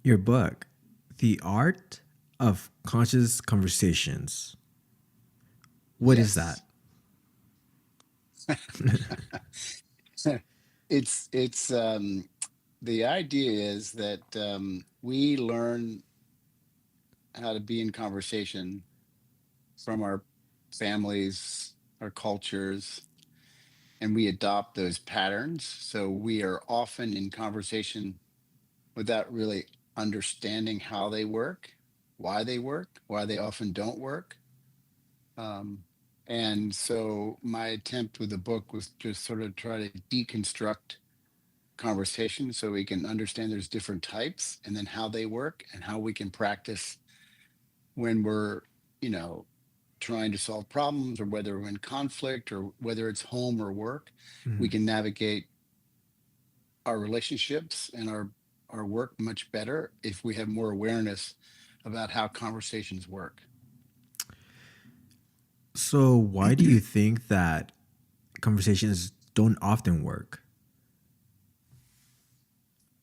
Your book, The Art of Conscious Conversations. What is that? Yes. It's the idea is that we learn how to be in conversation from our families, our cultures, and we adopt those patterns. So we are often in conversation without really understanding how they work, why they often don't work. Um, and so my attempt with the book was just sort of try to deconstruct conversation so we can understand there's different types and then how they work and how we can practice when we're, you know, trying to solve problems or whether we're in conflict or whether it's home or work. We Mhm. can navigate our relationships and our work much better if we have more awareness about how conversations work. So, why do you think that conversations don't often work?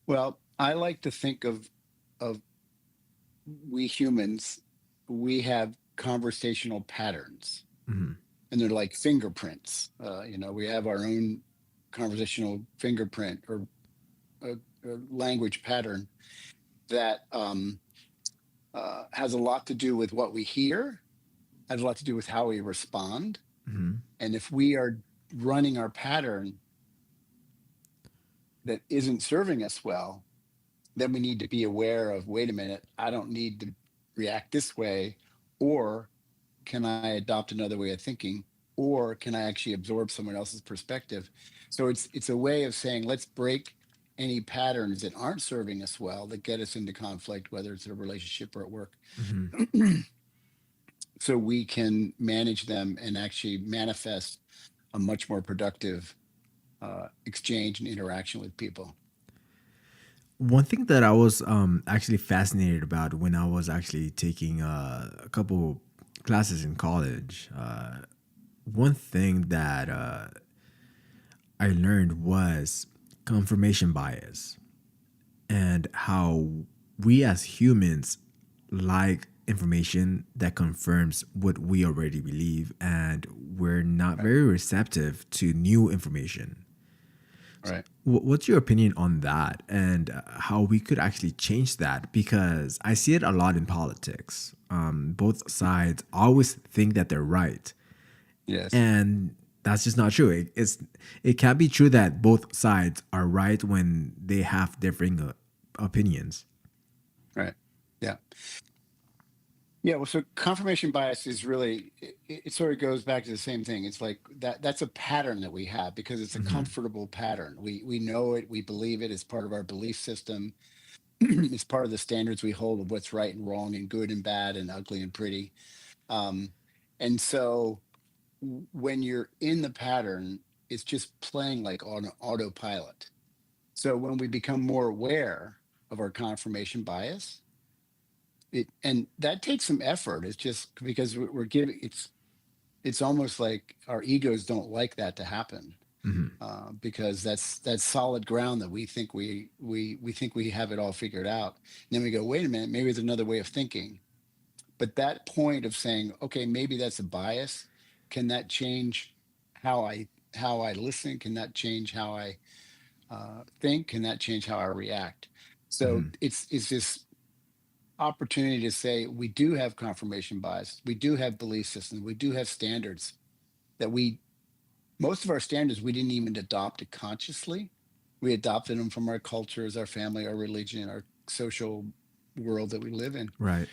Well, I like to think of we humans, we have conversational patterns, Mhm. and they're like fingerprints. We have our own conversational fingerprint or a, a language pattern that has a lot to do with what we hear, has a lot to do with how we respond. Mhm. And if we are running our pattern that isn't serving us well, then we need to be aware of, wait a minute, I don't need to react this way, or can I adopt another way of thinking, or can I actually absorb someone else's perspective? So it's a way of saying, let's break any patterns that aren't serving us well that get us into conflict, whether it's in a relationship or at work, Mhm. so we can manage them and actually manifest a much more productive exchange and interaction with people. One thing that I was actually fascinated about when I was actually taking a couple classes in college, one thing that I learned was confirmation bias and how we as humans like information that confirms what we already believe, and we're not Right. very receptive to new information. Right. What's your opinion on that, and how we could actually change that? Because I see it a lot in politics. Both sides always think that they're right, Yes. and that's just not true. It can't be true that both sides are right when they have differing opinions. Right. Yeah. Yeah, well, so confirmation bias is really it sort of goes back to the same thing. It's like that's a pattern that we have because it's a Hmm. comfortable pattern. We know it, we believe it, it's part of our belief system. It's part of the standards we hold of what's right and wrong and good and bad and ugly and pretty. Um, and so when you're in the pattern, it's just playing like on autopilot. So when we become more aware of our confirmation bias, and that takes some effort. It's just because we're giving it's almost like our egos don't like that to happen, Hmm. because that's solid ground that we think we think we have it all figured out. And then we go, wait a minute, maybe there's another way of thinking. But that point of saying, okay, maybe that's a bias. Can that change how I listen? Can that change how I think? Can that change how I react? So Hmm. it's this opportunity to say we do have confirmation bias, we do have belief systems, we do have standards that we most of our standards we didn't even adopt it consciously. We adopted them from our cultures, our family, our religion, our social world that we live in. Right.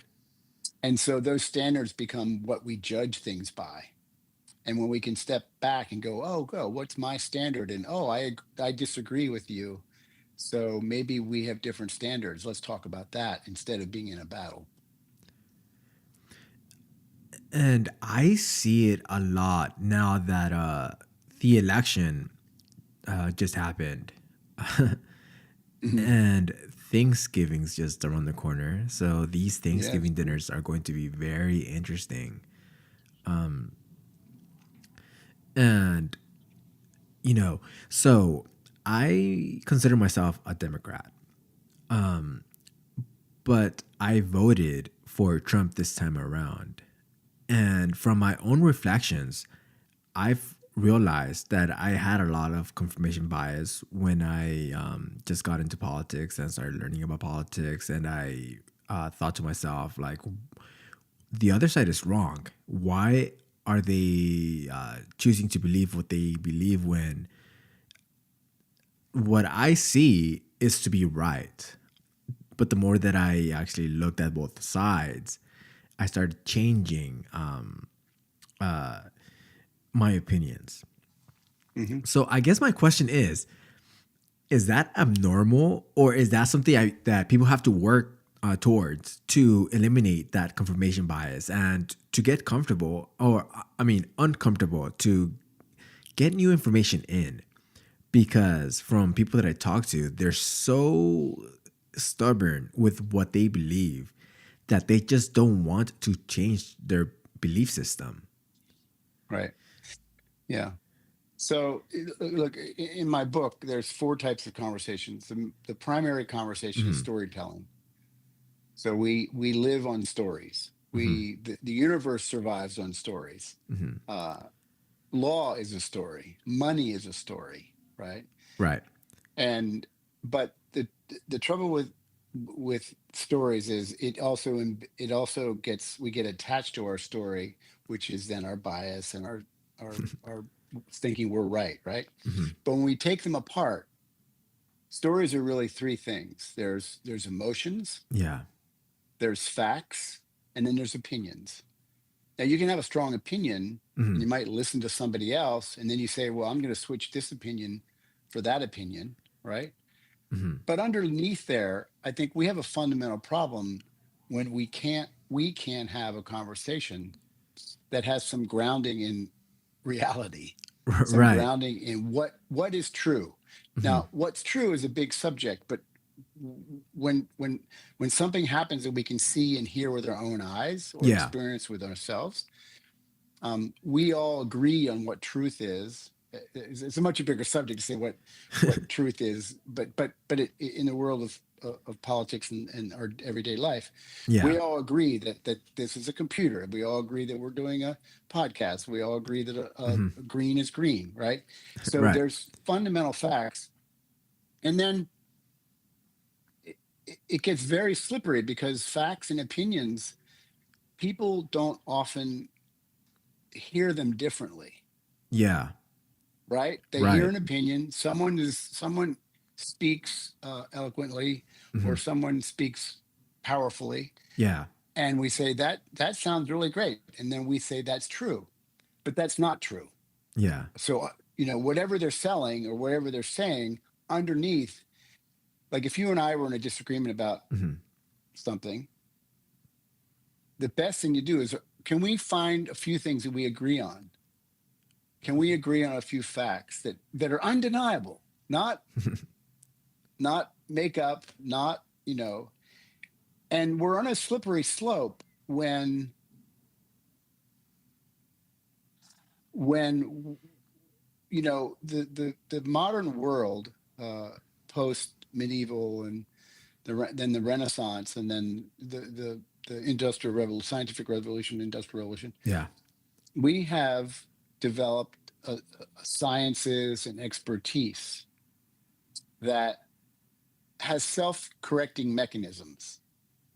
And so those standards become what we judge things by. And when we can step back and go, oh, go, what's my standard? And oh, I disagree with you. So maybe we have different standards. Let's talk about that instead of being in a battle. And I see it a lot now that the election just happened. Mhm. And Thanksgiving's just around the corner. So these Yes. Thanksgiving dinners are going to be very interesting. And, you know, so I consider myself a Democrat. but I voted for Trump this time around. And from my own reflections, I've realized that I had a lot of confirmation bias when I just got into politics and started learning about politics. And I thought to myself, like, the other side is wrong. Why are they choosing to believe what they believe when what I see is to be right? But the more that I actually looked at both sides, I started changing my opinions. Hmm. So I guess my question is that abnormal, or is that something that people have to work towards to eliminate that confirmation bias and to get comfortable, or I mean, uncomfortable to get new information in? Because from people that I talk to, they're so stubborn with what they believe that they just don't want to change their belief system. Right. Yeah. So, look, in my book, there's four types of conversations. The primary conversation is storytelling. So we live on stories. The universe survives on stories. Uh, Law is a story. Money is a story, right? Right. And but the trouble with stories is it also gets we get attached to our story, which is then our bias and our thinking we're right, right? But when we take them apart, stories are really three things. There's emotions, Yeah. there's facts, and then there's opinions. Now you can have a strong opinion and you might listen to somebody else and then you say, well, I'm going to switch this opinion for that opinion, right? But underneath there, I think we have a fundamental problem when we can't have a conversation that has some grounding in reality, some Right. grounding in what is true. Now, what's true is a big subject, but when something happens that we can see and hear with our own eyes or Yeah. experience with ourselves, we all agree on what truth is. It's a much bigger subject to say what truth is, but in the world of politics and our everyday life, Yeah. we all agree that this is a computer. We all agree that we're doing a podcast. We all agree that green is green, right? So Right. there's fundamental facts, and then it gets very slippery because facts and opinions, people don't often hear them differently, Yeah. right? They hear Right. an opinion. Someone speaks eloquently, or someone speaks powerfully, Yeah. and we say that sounds really great, and then we say that's true, but that's not true. Yeah. So whatever they're selling or whatever they're saying underneath, like if you and I were in a disagreement about something, the best thing to do is, can we find a few things that we agree on? Can we agree on a few facts that are undeniable, not make up, not, and we're on a slippery slope when the modern world, uh post medieval and then the Renaissance, and then the industrial revolution, scientific revolution, industrial revolution, Yeah. we have developed sciences and expertise that has self-correcting mechanisms.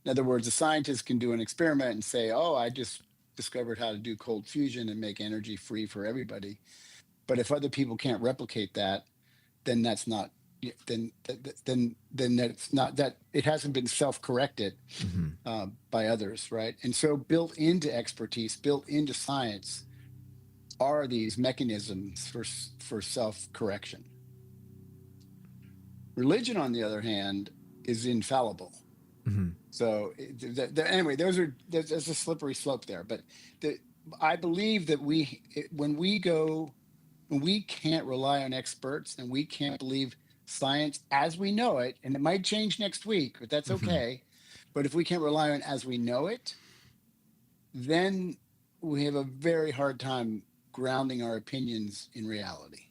In other words, a scientist can do an experiment and say, "Oh, I just discovered how to do cold fusion and make energy free for everybody." But if other people can't replicate that, then that's not then that's not that it hasn't been self-corrected by others, right? And so, built into expertise, built into science, are these mechanisms for self-correction. Religion, on the other hand, is infallible. So anyway, there's a slippery slope there. But the, I believe that when we can't rely on experts and we can't believe science as we know it, and it might change next week, but that's okay. But if we can't rely on as we know it, then we have a very hard time grounding our opinions in reality.